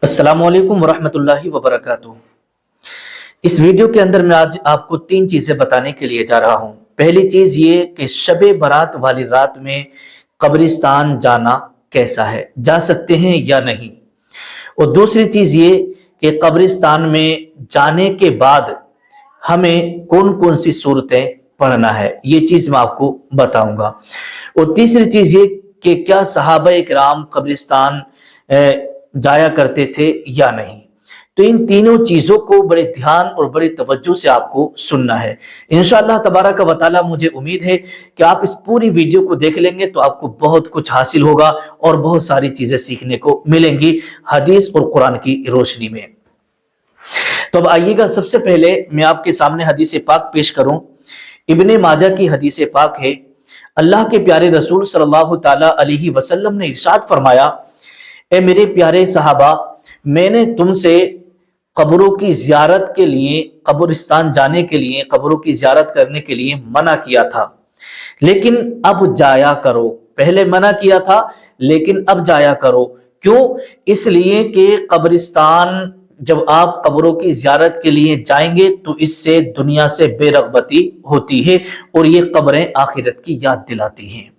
अस्सलामु अलैकुम वरहमतुल्लाहि वबरकातुहू। इस वीडियो के अंदर मैं आज आपको तीन चीजें बताने के लिए जा रहा हूं। पहली चीज ये कि शबे बारात वाली रात में कब्रिस्तान जाना कैसा है, जा सकते हैं या नहीं। और दूसरी चीज ये कि कब्रिस्तान में जाने के बाद हमें कौन कौन सी सूरतें पढ़ना है, ये चीज मैं आपको बताऊंगा। और तीसरी चीज ये कि क्या सहाबा किराम कब्रिस्तान जाया करते थे या नहीं। तो इन तीनों चीजों को बड़े ध्यान और बड़ी तवज्जो से आपको सुनना है। इंशाअल्लाह तबारक व तआला मुझे उम्मीद है कि आप इस पूरी वीडियो को देख लेंगे तो आपको बहुत कुछ हासिल होगा और बहुत सारी चीजें सीखने को मिलेंगी हदीस और कुरान की रोशनी में। तो अब आइएगा, सबसे पहले मैं आपके सामने हदीस पाक पेश करूं। इब्ने माजा की हदीस पाक है। अल्लाह के प्यारे रसूल सल्लल्लाहु ताला अलैहि वसल्लम ने इरशाद फरमाया, ए मेरे प्यारे सहाबा, मैंने तुमसे कब्रों की जियारत के लिए, कब्रिस्तान जाने के लिए, कब्रों की जियारत करने के लिए मना किया था, लेकिन अब जाया करो। पहले मना किया था लेकिन अब जाया करो। क्यों? इसलिए कि कब्रिस्तान जब आप कब्रों की जियारत के लिए जाएंगे तो इससे दुनिया से बेरगबती होती है और ये कब्रें आखिरत की याद दिलाती हैं।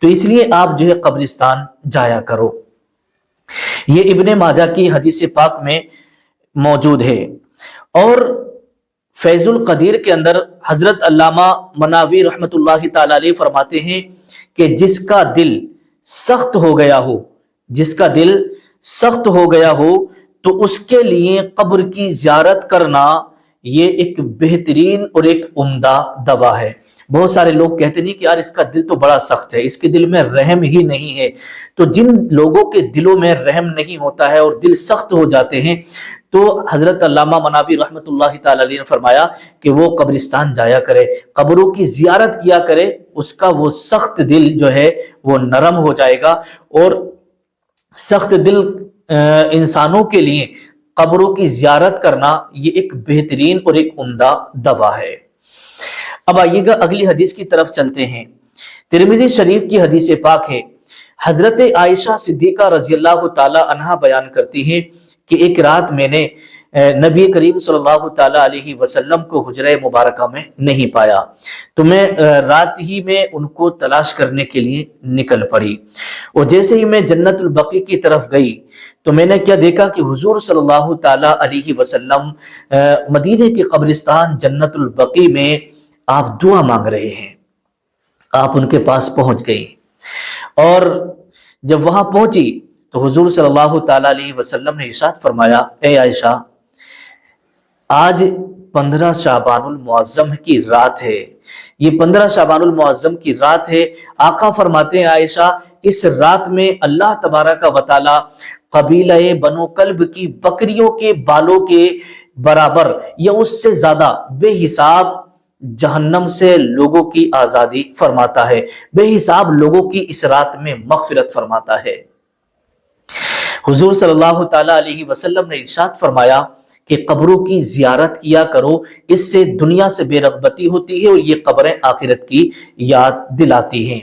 तो इसलिए आप जो है कब्रिस्तान जाया करो। ये इब्ने माजा की हदीस पाक में मौजूद है। और फैजुल कदीर के अंदर हजरत अल्लामा मनावी रहमतुल्लाहि ताला अलैह फरमाते हैं कि जिसका दिल सख्त हो गया हो, जिसका दिल सख्त हो गया हो तो उसके लिए कब्र की जियारत करना ये एक बेहतरीन और एक उम्दा दवा है। बहुत सारे लोग कहते नहीं कि यार इसका दिल तो बड़ा सख्त है, इसके दिल में रहम ही नहीं है। तो जिन लोगों के दिलों में रहम नहीं होता है और दिल सख्त हो जाते हैं, तो हजरत अल्लामा मनावी रहमतुल्लाहि ताला अलैह ने फरमाया कि वो कब्रिस्तान जाया करे, कब्रों की जियारत किया करे, उसका वो सख्त दिल जो है वो नरम हो जाएगा। और सख्त दिल इंसानों के लिए कब्रों की जियारत करना ये एक बेहतरीन और एक उम्दा दवा है। अब आइएगा अगली हदीस की तरफ चलते हैं। तिरमिज़ी शरीफ की हदीस पाक है। हजरत आयशा सिद्दीका रजी अल्लाह ताला अन्हा बयान करती है कि एक रात मैंने नबी करीम सल्लल्लाहु ताला अलैहि वसल्लम को हुजरे मुबारका में नहीं पाया, तो मैं रात ही में उनको तलाश करने के लिए निकल पड़ी। और जैसे ही मैं जन्नतुल बकी की तरफ गई तो मैंने क्या देखा कि हुजूर सल्लल्लाहु ताला अलैहि वसल्लम मदीने के कब्रिस्तान जन्नतुल बकी में आप दुआ मांग रहे हैं। आप उनके पास पहुंच गई और जब वहां पहुंची तो हुजूर सल्लल्लाहु ताला अलैहि वसल्लम ने इरशाद फरमाया, ए आयशा, आज 15 शाबानुल मुअज्जम की रात है। ये 15 शाबानुल मुअज्जम की रात है। आका फरमाते हैं, आयशा, इस रात में अल्लाह तबारक व तआला कबीला बनो कल्ब की बकरियों के बालों के बराबर या उससे ज्यादा बेहिसाब जहन्नम से लोगों की आजादी फरमाता है, बेहिसाब लोगों की इस रात में मगफिरत फरमाता है। हुजूर सल्लल्लाहु ताला अलैहि वसल्लम ने इरशाद फरमाया कि कब्रों की जियारत किया करो, इससे दुनिया से बेरगबती होती है और ये कब्रें आखिरत की याद दिलाती हैं।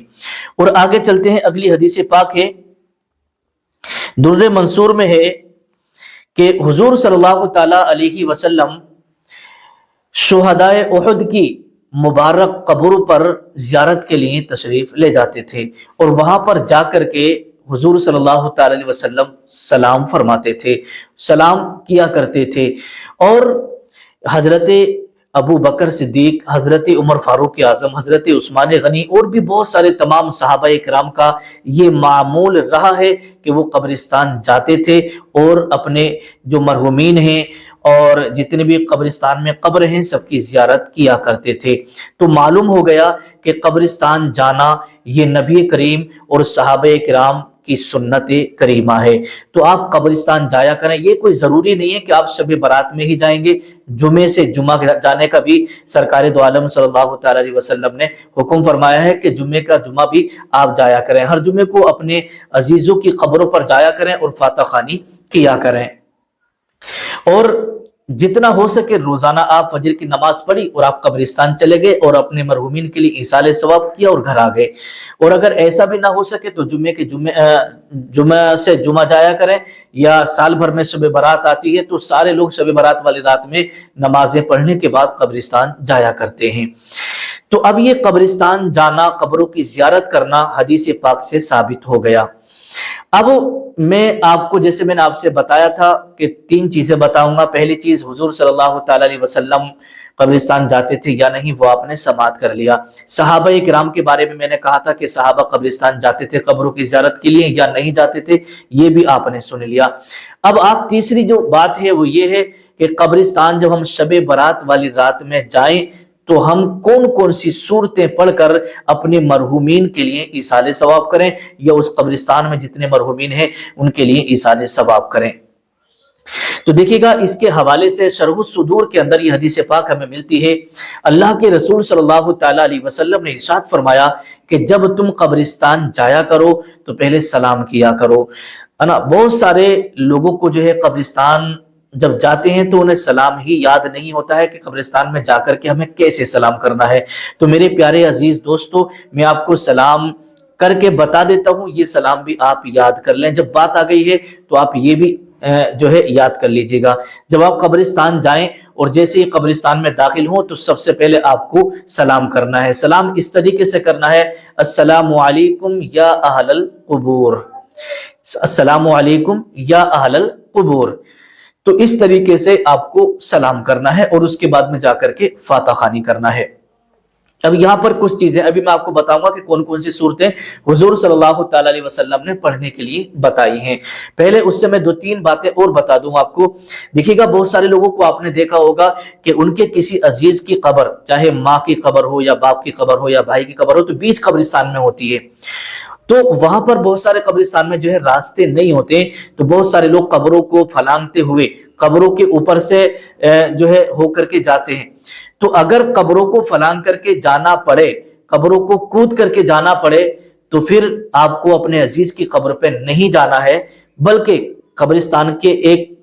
और आगे चलते हैं, अगली हदीस पाक है। दुर्र मंसूर में है कि हुजूर सल्लल्लाहु ताला अलैहि वसल्लम शुहदाए उहद की मुबारक कब्रों पर जियारत के लिए तशरीफ ले जाते थे और वहां पर जाकर के हुजूर सल्लल्लाहु ताला अलैहि वसल्लम सलाम फरमाते थे, सलाम किया करते थे। और हजरत अबू बकर सिद्दीक, हजरत उमर फारूक आजम, हजरत उस्मान गनी और भी बहुत सारे तमाम सहाबा इकराम का ये मामूल रहा है कि वो कब्रिस्तान जाते थे और अपने जो मरहुमीन हैं और जितने भी कब्रिस्तान में कब्र हैं सबकी जियारत किया करते थे। तो मालूम हो गया कि कब्रिस्तान जाना ये नबी करीम और सहाबा किराम की सुन्नत करीमा है। तो आप कब्रिस्तान जाया करें। ये कोई जरूरी नहीं है कि आप शब बारात में ही जाएंगे, जुमे से जुमा जाने का भी सरकार दो आलम सल्लल्लाहु ताला अलैहि वसल्लम ने हुक्म फरमाया है कि जुमे का जुमा भी आप जाया करें। हर जुमे को अपने अजीजों की कब्रों पर जाया करें और फातह खानी किया करें। और जितना हो सके रोजाना आप फजर की नमाज पढ़ी और आप कब्रिस्तान चले गए और अपने मरहूमीन के लिए ईसाले सवाब किया और घर आ गए। और अगर ऐसा भी ना हो सके तो जुम्मे से जुमा जाया करें, या साल भर में शब बारात आती है तो सारे लोग शब बारात वाली रात में नमाजें पढ़ने के बाद कब्रिस्तान जाया करते हैं। तो अब ये कब्रिस्तान जाना, कब्रों की जियारत करना हदीस पाक से साबित हो गया। अब मैं आपको, जैसे मैंने आपसे बताया था कि 3 चीजें बताऊंगा। पहली चीज, हुजूर सल्लल्लाहु ताला अलैहि वसल्लम कब्रिस्तान जाते थे या नहीं, वो आपने समाअत कर लिया। सहाबा किराम के बारे में मैंने कहा था कि सहाबा कब्रिस्तान जाते थे कब्रों की जियारत के लिए या नहीं जाते थे, ये भी आपने सुन लिया। अब आप तीसरी जो बात है वो ये है कि कब्रिस्तान जब हम शबे बारात वाली रात में जाएं तो हम कौन कौन सी सूरतें पढ़कर अपने मरहूमीन के लिए ईसाले सवाब करें, या उस कब्रिस्तान में जितने मरहूमीन हैं उनके लिए ईसाले सवाब करें। तो देखिएगा, इसके हवाले से शरह सुदूर के अंदर ये हदीस पाक हमें मिलती है। अल्लाह के रसूल सल्लल्लाहु ताला अलैहि वसल्लम ने इरशाद फरमाया कि जब तुम कब्रिस्तान जाया करो तो पहले सलाम किया करो, है ना। बहुत सारे लोगों को जो है कब्रिस्तान जब जाते हैं तो उन्हें सलाम ही याद नहीं होता है कि कब्रिस्तान में जाकर के हमें कैसे सलाम करना है। तो मेरे प्यारे अजीज दोस्तों, मैं आपको सलाम करके बता देता हूं, ये सलाम भी आप याद कर लें। जब बात आ गई है तो आप ये भी जो है याद कर लीजिएगा। जब आप कब्रिस्तान जाएं और जैसे ही कब्रिस्तान में दाखिल हो तो सबसे पहले आपको सलाम करना है। सलाम इस तरीके से करना है, अस्सलामु अलैकुम या अहलल कुबूर, अस्सलामु अलैकुम या अहलल कुबूर। तो इस तरीके से आपको सलाम करना है और उसके बाद में जाकर के फातहा खानी करना है। अब यहां पर कुछ चीजें अभी मैं आपको बताऊंगा कि कौन कौन सी सूरतें हुजूर सल्लल्लाहु ताला अलैहि वसल्लम ने पढ़ने के लिए बताई हैं। पहले उससे मैं 2-3 बातें और बता दूं आपको। देखिएगा, बहुत सारे लोगों को आपने देखा होगा कि उनके किसी अजीज की कब्र, चाहे माँ की कब्र हो या बाप की कब्र हो या भाई की कब्र हो, तो बीच कब्रिस्तान में होती है। तो वहां पर बहुत सारे कब्रिस्तान में जो है रास्ते नहीं होते, तो बहुत सारे लोग कब्रों को फलांगते हुए कब्रों के ऊपर से जो है होकर के जाते हैं। तो अगर कब्रों को फलांग करके जाना पड़े, कब्रों को कूद करके जाना पड़े, तो फिर आपको अपने अजीज की कब्र पे नहीं जाना है, बल्कि कब्रिस्तान के एक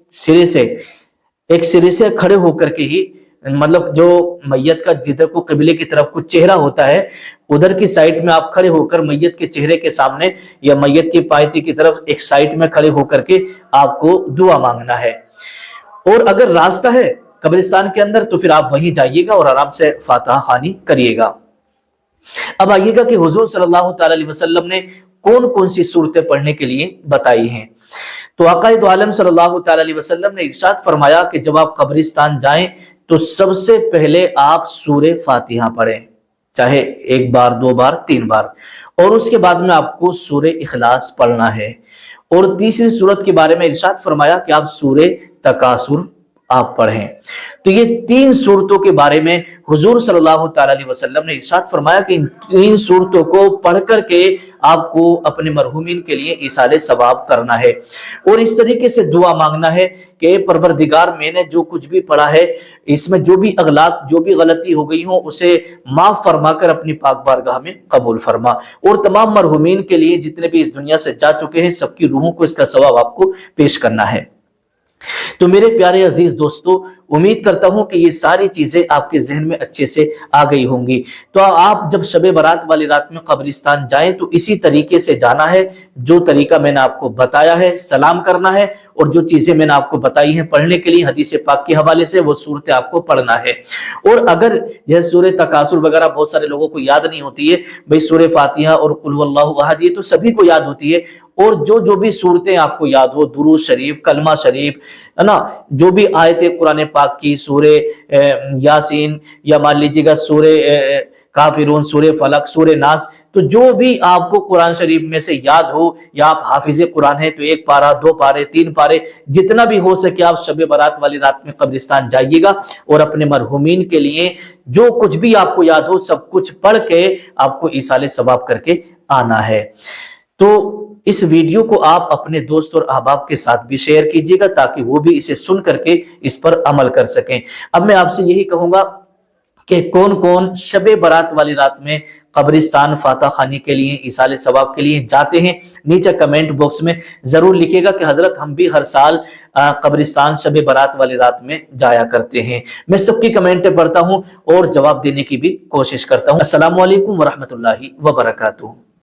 सिरे से खड़े होकर के ही, मतलब जो मैयत का जिधर को किबले की तरफ को चेहरा होता है उधर की साइड में आप खड़े होकर मैयत के चेहरे के सामने या मैयत की पायती की तरफ एक साइड में खड़े होकर के आपको दुआ मांगना है। और अगर रास्ता है कब्रिस्तान के अंदर तो फिर आप वहीं जाइएगा और आराम से फातहा खानी करिएगा। अब आइएगा कि हुजूर सल्लल्लाहु ताला अलैहि वसल्लम ने कौन कौन सी सूरतें पढ़ने के लिए बताई हैं। तो आक़ाए दो आलम सल्लल्लाहु ताला अलैहि वसल्लम ने इरशाद फरमाया कि जब आप कब्रिस्तान जाएं तो सबसे पहले आप सूरे फातिहा पढ़ें, चाहे 1 बार 2 बार 3 बार, और उसके बाद में आपको सूरे इखलास पढ़ना है। और तीसरी सूरत के बारे में इरशाद फरमाया कि आप सूरे तकासुर आप पढ़ें। तो ये 3 सूरतों के बारे में हुजूर सल्लल्लाहु ताला अलैहि वसल्लम ने इरशाद फरमाया कि इन 3 सूरतों को पढ़ करके आपको अपने मरहूमीन के लिए इसाले सवाब करना है और इस तरीके से दुआ मांगना है कि परवरदिगार, मैंने जो कुछ भी पढ़ा है इसमें जो भी अगलात, जो भी गलती हो गई हो उसे माफ फरमा कर अपनी पाक बारगाह में कबूल फरमा। और तमाम मरहूमीन के लिए जितने भी इस दुनिया से जा चुके हैं सबकी रूहों को इसका सवाब आपको पेश करना है। तो मेरे प्यारे अजीज दोस्तों, उम्मीद करता हूं कि ये सारी चीजें आपके जहन में अच्छे से आ गई होंगी। तो आप जब शबे बारात वाली रात में कब्रिस्तान जाएं तो इसी तरीके से जाना है, जो तरीका मैंने आपको बताया है, सलाम करना है और जो चीजें मैंने आपको बताई हैं पढ़ने के लिए हदीस पाक के हवाले से, वो सूरतें आपको पढ़ना है। और अगर यह सूरे तकासुर वगैरह बहुत सारे लोगों को याद नहीं होती है, भाई सूरे फातिहा और कुल हुवल्लाहु अहद ये तो सभी को याद होती है, और जो भी सूरतें आपको याद हो, दुरूद शरीफ, कलमा शरीफ, है ना, जो भी आयतें कुरान पाक की, सूरे यासीन या मान लीजिएगा सूरे काफिरून, सूरे फलक, सूरे नास, तो जो भी आपको कुरान शरीफ में से याद हो, या आप हाफिज कुरान है तो 1 पारा 2 पारे 3 पारे जितना भी हो सके आप शबे बारात वाली रात में कब्रिस्तान जाइएगा और अपने मरहूमीन के लिए जो कुछ भी आपको याद हो सब कुछ पढ़ के आपको इसाले सवाब करके आना है। तो इस वीडियो को आप अपने दोस्त और अहबाब के साथ भी शेयर कीजिएगा ताकि वो भी इसे सुन करके इस पर अमल कर सकें। अब मैं आपसे यही कहूंगा کہ کون کون شب برات والی رات میں قبرستان فاتح خانی کے لیے، ایصال ثواب کے لیے جاتے ہیں، نیچے کمنٹ باکس میں ضرور لکھے گا کہ حضرت ہم بھی ہر سال قبرستان شب برات والی رات میں جایا کرتے ہیں۔ میں سب کی کمنٹ پڑھتا ہوں اور جواب دینے کی بھی کوشش کرتا ہوں۔ السلام علیکم ورحمۃ اللہ وبرکاتہ۔